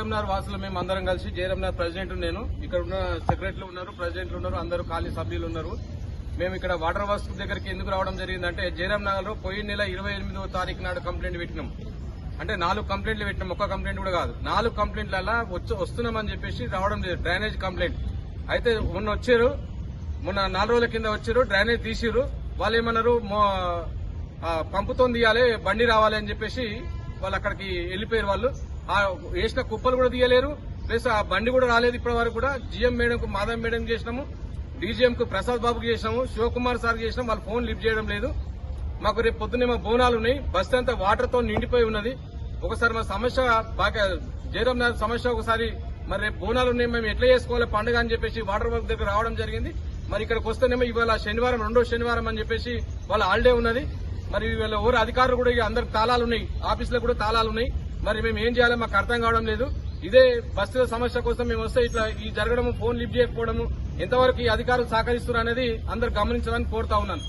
జయరాంనగర్ వాసులు మేము అందరం కలిసి జయరాంనగర్ ప్రెసిడెంట్ నేను, ఇక్కడ ఉన్న సెక్రటరీలు ఉన్నారు, ప్రెసిడెంట్లు ఉన్నారు, అందరూ ఖాళీ సభ్యులు ఉన్నారు. మేము ఇక్కడ వాటర్ వర్క్స్ దగ్గరికి ఎందుకు రావడం జరిగిందంటే జయరాంనగర్ లో పోయిన నెల 28వ తారీఖు నాడు కంప్లైంట్ పెట్టినాం. అంటే 4 కంప్లైంట్లు పెట్టినాం, ఒక్క కంప్లైంట్ కూడా కాదు, 4 కంప్లైంట్ల వస్తున్నామని చెప్పేసి రావడం లేదు. డ్రైనేజ్ కంప్లైంట్ అయితే మొన్న వచ్చారు, మొన్న 4 రోజుల కింద వచ్చారు, డ్రైనేజ్ తీసిరు. వాళ్ళు ఏమన్నారు, పంపుతో తీయాలి, బండి రావాలి అని చెప్పేసి వాళ్ళు అక్కడికి వెళ్లిపోయారు. వాళ్ళు వేసిన కుప్పలు కూడా తీయలేరు, ప్లస్ ఆ బండి కూడా రాలేదు. ఇప్పటి వరకు కూడా జీఎం మేడం కు, మాధవ్ మేడం చేసినాము, డీజీఎం కు ప్రసాద్ బాబుకి చేసినాము, శివకుమార్ సార్ చేసినాం, వాళ్ళు ఫోన్ లిఫ్ట్ చేయడం లేదు. మాకు రేపు పొద్దున్నే మా బోనాలు ఉన్నాయి, బస్ అంతా వాటర్ తో నిండిపోయి ఉన్నది. ఒకసారి మా సమస్య బాగా జయరాంనగర్ సమస్య ఒకసారి మరి రేపు బోనాలు ఉన్నాయి, మేము ఎట్లా చేసుకోవాలి పండుగ అని చెప్పేసి వాటర్ వర్క్ దగ్గర రావడం జరిగింది. మరి ఇక్కడికి వస్తేనేమో ఇవాళ శనివారం, 2వ శనివారం అని చెప్పేసి వాళ్ళ హాలిడే ఉన్నది. మరి వీళ్ళ ఊరు అధికారులు కూడా అందరికి తాళాలు ఉన్నాయి, ఆఫీసులో కూడా తాళాలు ఉన్నాయి. మరి మేము ఏం చేయాలో మాకు అర్థం కావడం లేదు. ఇదే బస్సుల సమస్య కోసం మేము వస్తే ఇట్లా ఈ జరగడము, ఫోన్ లిఫ్ట్ చేయకపోవడము, ఎంతవరకు ఈ అధికారులు సహకరిస్తున్నారు అనేది అందరు గమనించాలని కోరుతా ఉన్నాను.